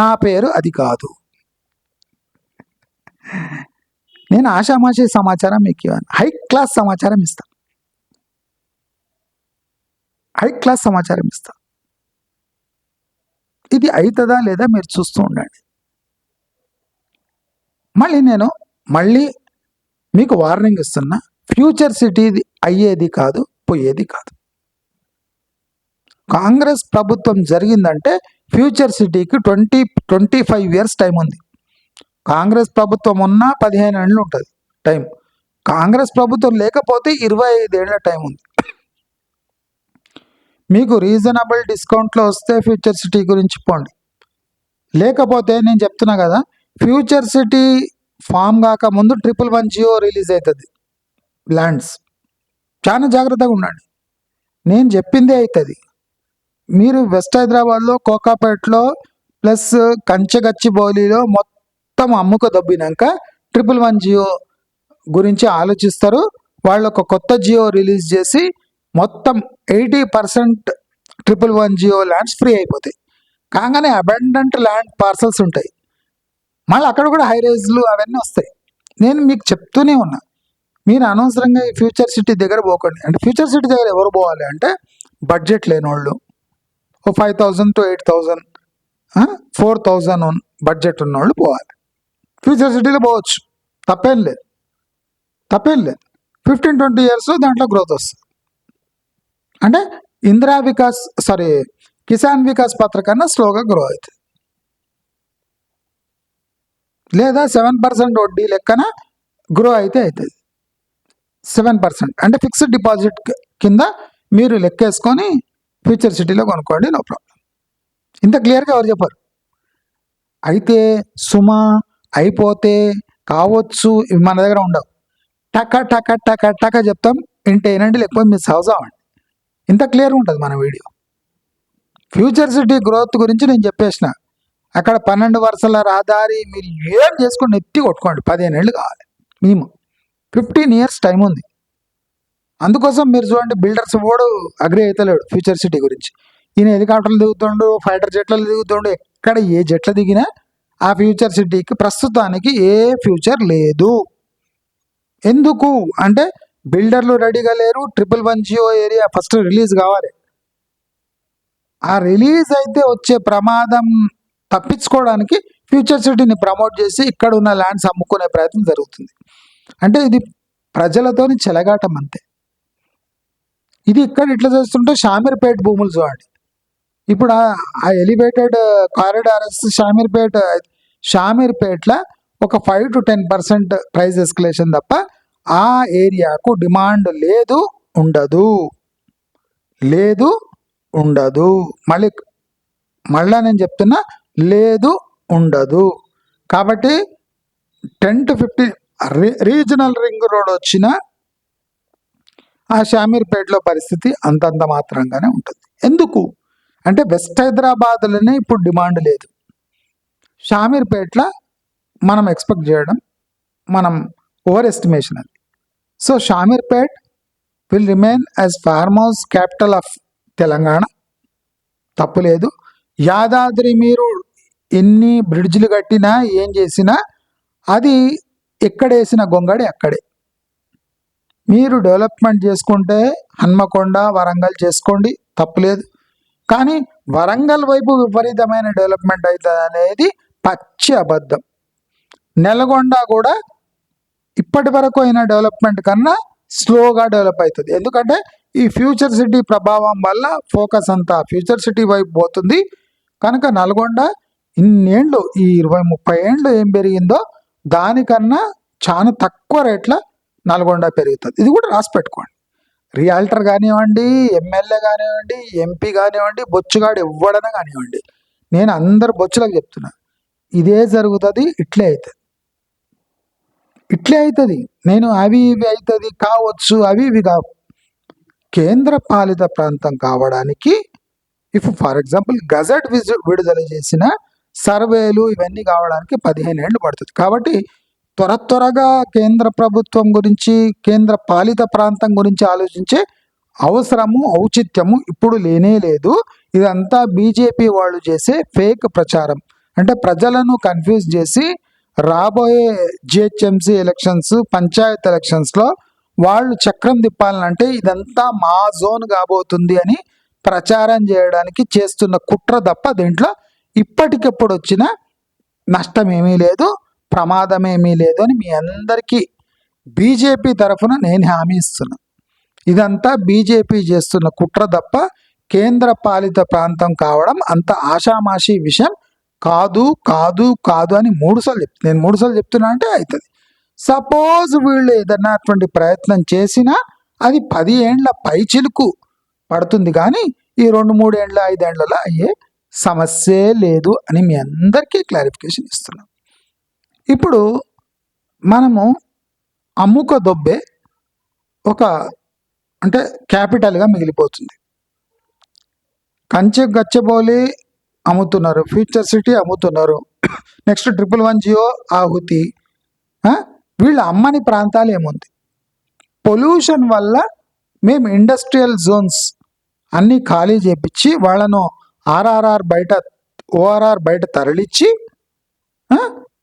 నా పేరు అది కాదు. నేను ఆషామాషి సమాచారం మీకు ఇవ్వను, హై క్లాస్ సమాచారం ఇస్తా, హై క్లాస్ సమాచారం ఇస్తా. ఇది అవుతుందా లేదా మీరు చూస్తూ ఉండండి. మళ్ళీ మీకు వార్నింగ్ ఇస్తున్నా, ఫ్యూచర్ సిటీ అయ్యేది కాదు, పోయేది కాదు. కాంగ్రెస్ ప్రభుత్వం జరిగిందంటే ఫ్యూచర్ సిటీకి 25 ఇయర్స్ టైం ఉంది. కాంగ్రెస్ ప్రభుత్వం ఉన్నా 15 ఏళ్ళు ఉంటుంది టైం. కాంగ్రెస్ ప్రభుత్వం లేకపోతే 25 ఏళ్ల టైం ఉంది. మీకు రీజనబుల్ డిస్కౌంట్లో వస్తే ఫ్యూచర్ సిటీ గురించి పోండి, లేకపోతే నేను చెప్తున్నా కదా, ఫ్యూచర్ సిటీ ఫామ్ కాక ముందు 111 జియో రిలీజ్ అవుతుంది. ల్యాండ్స్ చాలా జాగ్రత్తగా ఉండండి, నేను చెప్పిందే అవుతుంది. మీరు వెస్ట్ హైదరాబాద్లో కోకాపేటలో ప్లస్ కంచగచ్చిబౌలిలో మొత్తం అమ్ముక దొబ్బినాక 111 జియో గురించి ఆలోచిస్తారు. వాళ్ళు ఒక కొత్త జియో రిలీజ్ చేసి మొత్తం 80% 111 జియో ల్యాండ్స్ ఫ్రీ అయిపోతాయి. కాగానే అబండెంట్ ల్యాండ్ పార్సల్స్ ఉంటాయి, మళ్ళీ అక్కడ కూడా హై రైజ్లు అవన్నీ వస్తాయి. నేను మీకు చెప్తూనే ఉన్నా, మీరు అనవసరంగా ఈ ఫ్యూచర్ సిటీ దగ్గర పోకండి. అంటే ఫ్యూచర్ సిటీ దగ్గర ఎవరు పోవాలి అంటే బడ్జెట్ లేని వాళ్ళు, 5,000 to 8,000 4,000 బడ్జెట్ ఉన్నవాళ్ళు పోవాలి. ఫ్యూచర్ సిటీలో పోవచ్చు, తప్పేం లేదు. 15-20 ఇయర్స్ దాంట్లో గ్రోత్ వస్తుంది. అంటే కిసాన్ వికాస్ పత్ర కన్నా స్లోగా గ్రో అవుతుంది. లేదా 7% వడ్డీ లెక్కన గ్రో అయితే అవుతుంది. 7% అంటే ఫిక్స్డ్ డిపాజిట్ కింద మీరు లెక్కేసుకొని ఫ్యూచర్ సిటీలో కొనుక్కోండి, నో ప్రాబ్లం. ఇంత క్లియర్గా ఎవరు చెప్పారు. అయితే సుమా అయిపోతే కావచ్చు ఇవి మన దగ్గర ఉండవు. టక టక టక టక చెప్తాం, వింటేనండి, లేకపోతే మీరు సహజావండి. ఇంత క్లియర్గా ఉంటుంది మన వీడియో. ఫ్యూచర్ సిటీ గ్రోత్ గురించి నేను చెప్పేసిన. అక్కడ 12 వరుసల రహదారి మీరు ఏం చేసుకొని ఎత్తి కొట్టుకోండి, 15 ఏళ్ళు కావాలి మినిమం. 15 ఇయర్స్ టైం ఉంది. అందుకోసం మీరు చూడండి, బిల్డర్స్ ఓడు అగ్రి అవుతలేడు ఫ్యూచర్ సిటీ గురించి. ఈయన హెలికాప్టర్లు దిగుతుండు, ఫైటర్ జెట్లలో దిగుతుండు, ఎక్కడ ఏ జెట్లు దిగినా ఆ ఫ్యూచర్ సిటీకి ప్రస్తుతానికి ఏ ఫ్యూచర్ లేదు. ఎందుకు అంటే బిల్డర్లు రెడీగా లేరు. 111 జియో ఏరియా ఫస్ట్ రిలీజ్ కావాలి. ఆ రిలీజ్ అయితే వచ్చే ప్రమాదం తప్పించుకోవడానికి ఫ్యూచర్ సిటీని ప్రమోట్ చేసి ఇక్కడ ఉన్న ల్యాండ్స్ అమ్ముకునే ప్రయత్నం జరుగుతుంది. అంటే ఇది ప్రజలతోని చెలగాటం అంతే. ఇది ఇక్కడ ఇట్లా చేస్తుంటే షామీర్పేట భూములు చూడండి. ఇప్పుడు ఆ ఎలివేటెడ్ కారిడార్ షామీర్పేటలో ఒక 5 to 10% ప్రైస్ ఎస్కలేషన్ తప్ప ఆ ఏరియాకు డిమాండ్ ఉండదు. మళ్ళా నేను చెప్తున్నా, ఉండదు. కాబట్టి 10 to 15 రీజనల్ రింగ్ రోడ్ వచ్చిన ఆ షామీర్పేటలో పరిస్థితి అంతంత మాత్రంగానే ఉంటుంది. ఎందుకు అంటే వెస్ట్ హైదరాబాద్లోనే ఇప్పుడు డిమాండ్ లేదు. షామీర్పేటలో మనం ఎక్స్పెక్ట్ చేయడం మనం ఓవర్ ఎస్టిమేషన్ అది. So Shamirpet will remain as farm house capital of Telangana, తప్పులేదు. యాదాద్రి మీరు ఎన్ని బ్రిడ్జ్లు కట్టినా ఏం చేసినా అది ఎక్కడేసిన గొంగడి అక్కడే. మీరు డెవలప్మెంట్ చేసుకుంటే హన్మకొండ, వరంగల్ చేసుకోండి, తప్పులేదు. కానీ వరంగల్ వైపు విపరీతమైన డెవలప్మెంట్ అవుతుంది అనేది పచ్చి అబద్ధం. నల్గొండ కూడా ఇప్పటి వరకు అయిన డెవలప్మెంట్ కన్నా స్లోగా డెవలప్ అవుతుంది. ఎందుకంటే ఈ ఫ్యూచర్ సిటీ ప్రభావం వల్ల ఫోకస్ అంతా ఫ్యూచర్ సిటీ వైపు పోతుంది. కనుక నల్గొండ ఇన్నేళ్ళు, ఈ 20-30 ఏళ్ళు ఏం పెరిగిందో దానికన్నా చాలా తక్కువ రేట్ల నల్గొండ పెరుగుతుంది. ఇది కూడా రాసి పెట్టుకోండి. రియాల్టర్ కానివ్వండి, ఎమ్మెల్యే కానివ్వండి, ఎంపీ కానివ్వండి, బొచ్చుగాడు ఎవ్వడన కానివ్వండి, నేను అందరు బొచ్చులకు చెప్తున్నా, ఇదే జరుగుతుంది. ఇట్లే అవుతుంది. నేను అవి ఇవి అవుతుంది కావచ్చు, అవి ఇవి కావు. కేంద్ర పాలిత ప్రాంతం కావడానికి ఫర్ ఎగ్జాంపుల్ గజెట్ విడుదల చేసిన సర్వేలు ఇవన్నీ కావడానికి 15 ఏళ్ళు పడుతుంది. కాబట్టి త్వరగా కేంద్ర ప్రభుత్వం గురించి, కేంద్ర పాలిత ప్రాంతం గురించి ఆలోచించే అవసరము, ఔచిత్యము ఇప్పుడు లేనే లేదు. ఇదంతా బీజేపీ వాళ్ళు చేసే ఫేక్ ప్రచారం. అంటే ప్రజలను కన్ఫ్యూజ్ చేసి రాబోయే జిహెచ్ఎంసీ ఎలక్షన్స్, పంచాయత్ ఎలక్షన్స్లో వాళ్ళు చక్రం తిప్పాలంటే ఇదంతా మా జోన్ కాబోతుంది అని ప్రచారం చేయడానికి చేస్తున్న కుట్ర తప్ప దీంట్లో ఇప్పటికెప్పుడు వచ్చిన నష్టం ఏమీ లేదు, ప్రమాదం ఏమీ లేదు అని మీ అందరికీ బీజేపీ తరఫున నేను హామీ ఇస్తున్నా. ఇదంతా బీజేపీ చేస్తున్న కుట్ర తప్ప కేంద్ర పాలిత ప్రాంతం కావడం అంత ఆషామాషి విషయం కాదు కాదు కాదు అని 3 సార్లు నేను 3 సార్లు చెప్తున్నా అంటే అవుతుంది. సపోజ్ వీళ్ళు ఏదన్నా అటువంటి ప్రయత్నం చేసినా అది 10 ఏండ్ల పైచిలుకు పడుతుంది, కానీ ఈ 2-3 ఏండ్ల 5 ఏండ్లలో అయ్యే సమస్యే లేదు అని మీ అందరికీ క్లారిఫికేషన్ ఇస్తున్నాం. ఇప్పుడు మనము అమ్ముక దొబ్బే ఒక అంటే క్యాపిటల్గా మిగిలిపోతుంది. కంచె గచ్చబౌలి అమ్ముతున్నారు, ఫ్యూచర్ సిటీ అమ్ముతున్నారు, నెక్స్ట్ 111 జియో ఆహుతి. వీళ్ళు అమ్మని ప్రాంతాలు ఏముంది? పొల్యూషన్ వల్ల మేము ఇండస్ట్రియల్ జోన్స్ అన్నీ ఖాళీ చేపించి వాళ్ళను ఆర్ఆర్ఆర్ బయట, ఓఆర్ఆర్ బయట తరలిచ్చి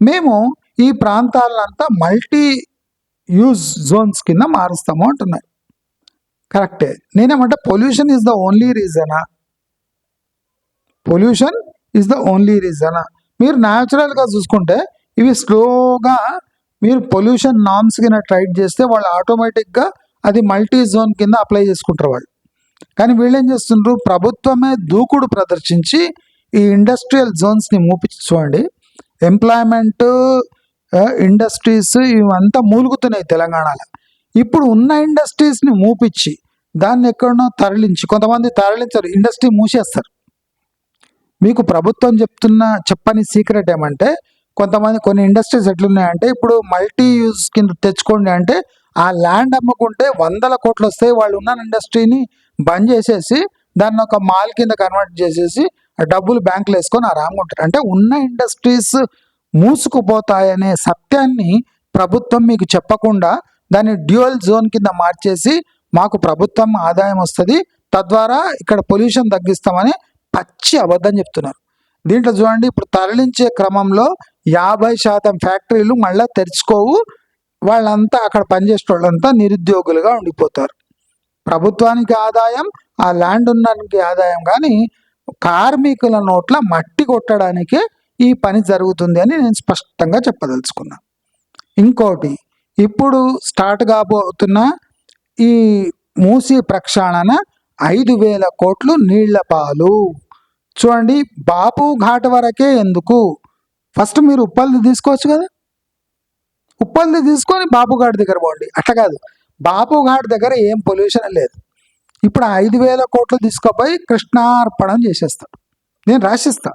మేము ఈ ప్రాంతాలంతా మల్టీ యూజ్ జోన్స్ కింద మారుస్తాము అంటున్నారు. కరెక్టే. నేనేమంటే పొల్యూషన్ ఈజ్ ద ఓన్లీ రీజనా? పొల్యూషన్ ఈజ్ ద ఓన్లీ రీజనా? మీరు న్యాచురల్గా చూసుకుంటే ఇవి స్లోగా మీరు పొల్యూషన్ నామ్స్ కింద ట్రైట్ చేస్తే వాళ్ళు ఆటోమేటిక్గా అది మల్టీ జోన్ కింద అప్లై చేసుకుంటారు వాళ్ళు. కానీ వీళ్ళు ఏం చేస్తుండ్రు? ప్రభుత్వమే దూకుడు ప్రదర్శించి ఈ ఇండస్ట్రియల్ జోన్స్ని మూపించి చూడండి. ఎంప్లాయ్మెంట్, ఇండస్ట్రీస్ ఇవంతా మూలుగుతున్నాయి తెలంగాణలో. ఇప్పుడు ఉన్న ఇండస్ట్రీస్ని మూపించి దాన్ని ఎక్కడనో తరలించి, కొంతమంది తరలించరు, ఇండస్ట్రీ మూసేస్తారు. మీకు ప్రభుత్వం చెప్పని సీక్రెట్ ఏమంటే కొన్ని ఇండస్ట్రీస్ ఎట్లున్నాయంటే ఇప్పుడు మల్టీ యూజ్ కింద తెచ్చుకోండి అంటే ఆ ల్యాండ్ అమ్ముకుంటే 100 కోట్లు వస్తాయి. వాళ్ళు ఉన్న ఇండస్ట్రీని బంద్ చేసేసి దాన్ని ఒక మాల్ కింద కన్వర్ట్ చేసేసి డబ్బులు బ్యాంకులు వేసుకొని ఆరాంగా ఉంటారు. అంటే ఉన్న ఇండస్ట్రీస్ మూసుకుపోతాయనే సత్యాన్ని ప్రభుత్వం మీకు చెప్పకుండా దాన్ని డ్యూయల్ జోన్ కింద మార్చేసి మాకు ప్రభుత్వం ఆదాయం వస్తుంది, తద్వారా ఇక్కడ పొల్యూషన్ తగ్గిస్తామని పచ్చి అబద్ధం చెప్తున్నారు. దీంట్లో చూడండి, ఇప్పుడు తరలించే క్రమంలో 50% ఫ్యాక్టరీలు మళ్ళీ తెరుచుకోవు. వాళ్ళంతా అక్కడ పనిచేసే వాళ్ళంతా నిరుద్యోగులుగా ఉండిపోతారు. ప్రభుత్వానికి ఆదాయం, ఆ ల్యాండ్ ఉన్నకి ఆదాయం, కానీ కార్మికుల నోట్ల మట్టి కొట్టడానికే ఈ పని జరుగుతుంది అని నేను స్పష్టంగా చెప్పదలుచుకున్నా. ఇంకోటి, ఇప్పుడు స్టార్ట్ కాబోతున్న ఈ మూసీ ప్రక్షాళన 5,000 కోట్లు నీళ్ల పాలు. చూడండి, బాపు ఘాట్ వరకే ఎందుకు? ఫస్ట్ మీరు ఉప్పల్ది తీసుకోవచ్చు కదా, ఉప్పల్ది తీసుకొని బాపు ఘాట్ దగ్గర పోండి. అట్లా కాదు, బాపు ఘాట్ దగ్గర ఏం పొల్యూషన్ లేదు. ఇప్పుడు 5,000 కోట్లు తీసుకుపోయి కృష్ణార్పణం చేసేస్తా, నేను రాసిస్తా.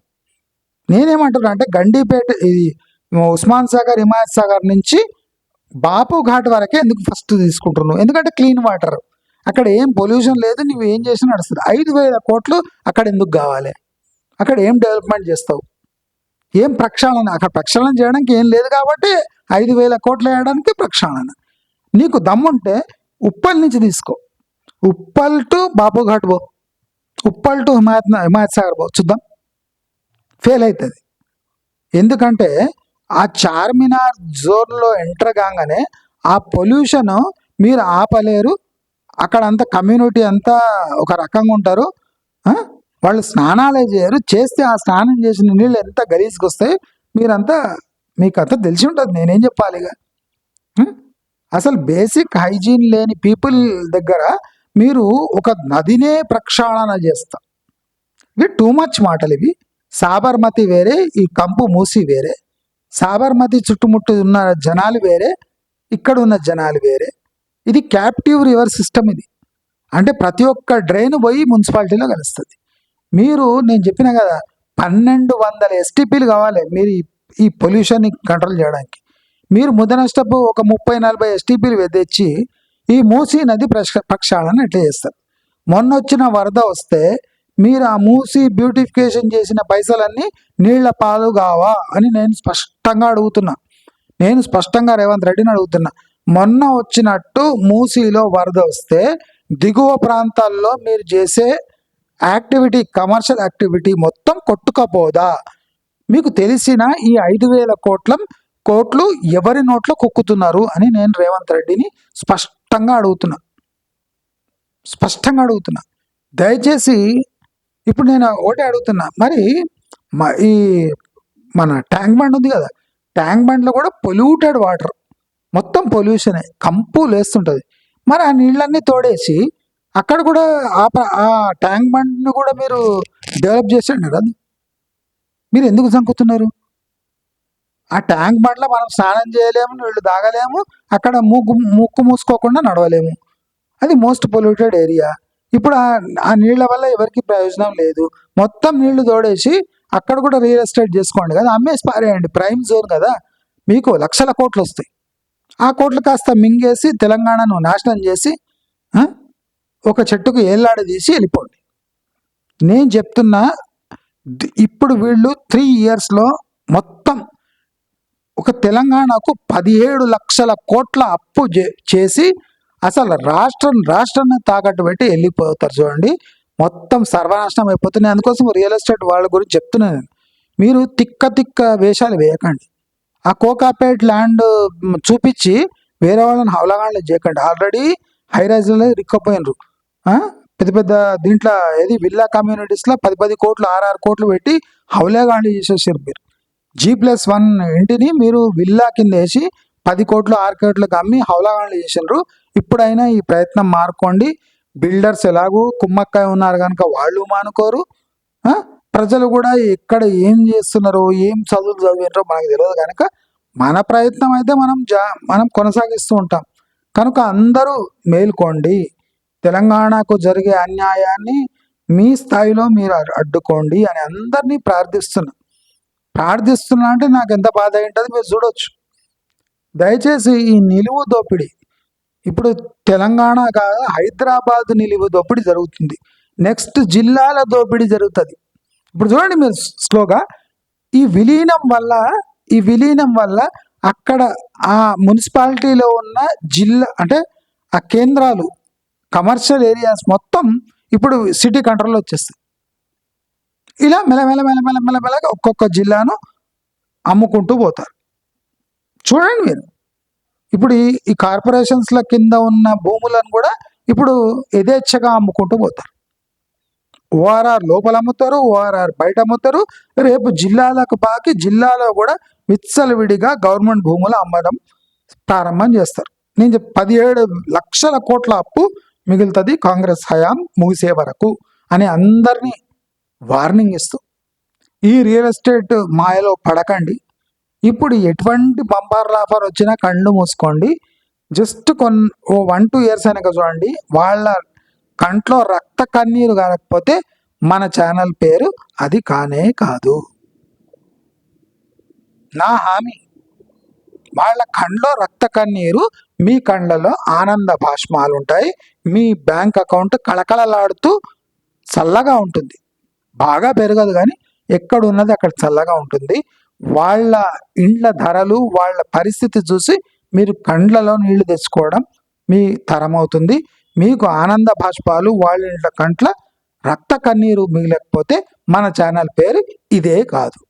నేనేమంటున్నా అంటే గండిపేట, ఇది ఉస్మాన్ సాగర్, హిమాయత్ సాగర్ నుంచి బాపు ఘాట్ వరకే ఎందుకు ఫస్ట్ తీసుకుంటున్నావు? ఎందుకంటే క్లీన్ వాటర్, అక్కడ ఏం పొల్యూషన్ లేదు, నువ్వు ఏం చేసినా నడుస్తుంది. 5,000 కోట్లు అక్కడ ఎందుకు కావాలి? అక్కడ ఏం డెవలప్మెంట్ చేస్తావు? ఏం ప్రక్షాళన? అక్కడ ప్రక్షాళన చేయడానికి ఏం లేదు కాబట్టి 5,000 కోట్లు వేయడానికి ప్రక్షాళన. నీకు దమ్ముంటే ఉప్పల్ నుంచి తీసుకో, ఉప్పల్ టు బాపు ఘాట్ పో, ఉప్పల్ టు హిమాయత్ సాగర్ పో, చూద్దాం. ఫెయిల్ అవుతుంది. ఎందుకంటే ఆ చార్మినార్ జోన్లో ఎంటర్ కాగానే ఆ పొల్యూషన్ మీరు ఆపలేరు. అక్కడ అంతా కమ్యూనిటీ అంతా ఒక రకంగా ఉంటారు, వాళ్ళు స్నానాలే చేయరు. చేస్తే ఆ స్నానం చేసిన నీళ్ళు ఎంత గలీజ్కి వస్తాయి మీకు అంతా తెలిసి ఉంటుంది, నేనేం చెప్పాలి ఇక. అసలు బేసిక్ హైజీన్ లేని పీపుల్ దగ్గర మీరు ఒక నదినే ప్రక్షాళన చేస్తా. ఇవి టూ మచ్ మాటలు. ఇవి సాబర్మతి వేరే, ఈ కంపు మూసి వేరే. సాబర్మతి చుట్టుముట్టు ఉన్న జనాలు వేరే, ఇక్కడ ఉన్న జనాలు వేరే. ఇది క్యాప్టివ్ రివర్ సిస్టమ్. ఇది అంటే ప్రతి ఒక్క డ్రైన్ పోయి మున్సిపాలిటీలో కలుస్తుంది. నేను చెప్పిన కదా, 1,200 STPలు కావాలి మీరు ఈ పొల్యూషన్ని కంట్రోల్ చేయడానికి. మీరు ముదనష్టపు ఒక 30-40 STPలు తెచ్చి ఈ మూసీ నది ప్రక్షాళన ఎట్లా చేస్తారు? మొన్న వచ్చిన వరద వస్తే మీరు ఆ మూసి బ్యూటిఫికేషన్ చేసిన పైసలన్నీ నీళ్ల పాలు కావా అని నేను స్పష్టంగా అడుగుతున్నా. నేను స్పష్టంగా రేవంత్ రెడ్డిని అడుగుతున్నా. మొన్న వచ్చినట్టు మూసీలో వరద వస్తే దిగువ ప్రాంతాల్లో మీరు చేసే యాక్టివిటీ, కమర్షియల్ యాక్టివిటీ మొత్తం కొట్టుకపోదా? మీకు తెలిసిన ఈ 5,000 కోట్లు ఎవరి నోట్లో కుక్కుతున్నారు అని నేను రేవంత్ రెడ్డిని స్పష్టంగా అడుగుతున్నా. దయచేసి ఇప్పుడు నేను ఒకటే అడుగుతున్నా, మరి ఈ మన ట్యాంక్ బండ్ ఉంది కదా, ట్యాంక్ బండ్లో కూడా పొల్యూటెడ్ వాటర్, మొత్తం పొల్యూషనే, కంపు లేస్తుంటుంది. మరి ఆ నీళ్ళన్నీ తోడేసి అక్కడ కూడా ఆ ట్యాంక్ బండ్ని కూడా మీరు డెవలప్ చేసండి కదా, మీరు ఎందుకు చంపుతున్నారు? ఆ ట్యాంక్ బండ్లో మనం స్నానం చేయలేము, నీళ్లు తాగలేము, అక్కడ ముక్కు మూసుకోకుండా నడవలేము. అది మోస్ట్ పొల్యూటెడ్ ఏరియా. ఇప్పుడు ఆ నీళ్ల వల్ల ఎవరికి ప్రయోజనం లేదు. మొత్తం నీళ్లు తోడేసి అక్కడ కూడా రియల్ ఎస్టేట్ చేసుకోండి కదా, అమ్మేసి పారేయండి. ప్రైమ్ జోన్ కదా, మీకు లక్షల కోట్లు వస్తాయి. ఆ కోట్లు కాస్త మింగేసి తెలంగాణను నాశనం చేసి ఒక చెట్టుకు ఏళ్ళాడ తీసి వెళ్ళిపోండి. నేను చెప్తున్నా, ఇప్పుడు వీళ్ళు 3 yearsలో మొత్తం ఒక తెలంగాణకు 17 లక్షల కోట్ల అప్పు చేసి అసలు రాష్ట్రాన్ని తాకట్టు పెట్టి వెళ్ళిపోతారు. చూడండి, మొత్తం సర్వనాశనం అయిపోతుంది. అందుకోసం రియల్ ఎస్టేట్ వాళ్ళ గురించి చెప్తున్నాను. మీరు తిక్క వేషాలు వేయకండి. ఆ కోకాపేట్ ల్యాండ్ చూపించి వేరే వాళ్ళని హౌలగాండ్లు చేయకండి. ఆల్రెడీ హైరైజ్లో ఇరుక్కపోయినరు. పెద్ద దీంట్లో ఏది విల్లా కమ్యూనిటీస్లో 10 కోట్లు 6 కోట్లు పెట్టి హౌలగాండ్లు చేసేసారు. మీరు G+1 ఇంటిని మీరు విల్లా కింద వేసి 10 కోట్లు 6 కోట్లకు అమ్మి హౌలగాండ్లు చేసినారు. ఇప్పుడైనా ఈ ప్రయత్నం మారుకోండి. బిల్డర్స్ ఎలాగూ కుమ్మక్కాయ ఉన్నారు కనుక వాళ్ళు మానుకోరు. ప్రజలు కూడా ఎక్కడ ఏం చేస్తున్నారో, ఏం చదువులు చదివినారో మనకు తెలియదు కనుక మన ప్రయత్నం అయితే మనం కొనసాగిస్తూ ఉంటాం. కనుక అందరూ మేల్కోండి. తెలంగాణకు జరిగే అన్యాయాన్ని మీ స్థాయిలో మీరు అడ్డుకోండి అని అందరినీ ప్రార్థిస్తున్నా అంటే నాకు ఎంత బాధ ఏంటది మీరు చూడవచ్చు. దయచేసి ఈ నిలువు దోపిడీ, ఇప్పుడు తెలంగాణ కాదు హైదరాబాద్ నిలువు దోపిడీ జరుగుతుంది. నెక్స్ట్ జిల్లాల దోపిడీ జరుగుతుంది. ఇప్పుడు చూడండి మీరు స్లోగా, ఈ విలీనం వల్ల అక్కడ ఆ మున్సిపాలిటీలో ఉన్న జిల్లా అంటే ఆ కేంద్రాలు, కమర్షియల్ ఏరియాస్ మొత్తం ఇప్పుడు సిటీ కంట్రోల్లో వచ్చేస్తాయి. ఇలా మెల్లమెల్లగా ఒక్కొక్క జిల్లాను అమ్ముకుంటూ పోతారు. చూడండి మీరు, ఇప్పుడు ఈ కార్పొరేషన్స్ల కింద ఉన్న భూములను కూడా ఇప్పుడు యథేచ్ఛగా అమ్ముకుంటూ పోతారు. ఓఆర్ఆర్ లోపల అమ్ముతారు, ఓఆర్ఆర్ బయట అమ్ముతారు. రేపు జిల్లాలకు బాకి జిల్లాలో కూడా విచ్చలవిడిగా గవర్నమెంట్ భూములు అమ్మడం ప్రారంభం చేస్తారు. నేను 17 లక్షల కోట్ల అప్పు మిగులుతుంది కాంగ్రెస్ హయాం ముగిసే వరకు అని అందరినీ వార్నింగ్ ఇస్తూ, ఈ రియల్ ఎస్టేట్ మాయలో పడకండి. ఇప్పుడు ఎటువంటి బంపర్ ఆఫర్ వచ్చినా కళ్ళు మూసుకోండి. జస్ట్ 1-2 years అయినాక చూడండి, వాళ్ళ కంట్లో రక్త కన్నీరు కాకపోతే మన ఛానల్ పేరు అది కానే కాదు. నా హామీ. వాళ్ళ కండ్లో రక్త కన్నీరు, మీ కండ్లలో ఆనంద భాష్మాలు ఉంటాయి. మీ బ్యాంక్ అకౌంట్ కళకళలాడుతూ చల్లగా ఉంటుంది. బాగా పెరగదు కానీ ఎక్కడున్నది అక్కడ చల్లగా ఉంటుంది. వాళ్ళ ఇండ్ల ధరలు, వాళ్ళ పరిస్థితి చూసి మీరు కండ్లలో నీళ్లు తెచ్చుకోవడం మీ తరం అవుతుంది. మీకు ఆనంద భాష్పాలు, వాళ్ళ ఇండ్ల కంట్ల రక్త కన్నీరు మిగిలకపోతే మన ఛానల్ పేరు ఇదే కాదు.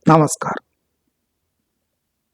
నమస్కారం.